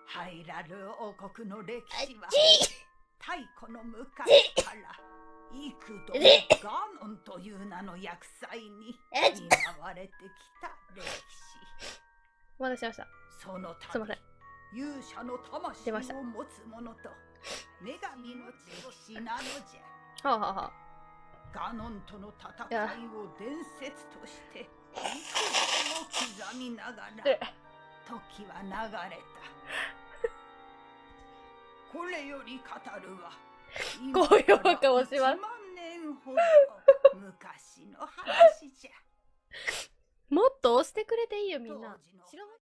ハイラル王国の歴史は太古の昔から幾度もガノンという名の厄災に見舞われてきた歴史。お待たせしました。そのすいません。勇者の出ました魂を持つ者と女神の血をなのじゃ。はあはあはあ。ガノンとの戦いを伝説として幾度も刻みながら時は流れた。これより語るは高評価をします。1万年ほど昔の話じゃ。もっと押してくれていいよみんな。知らない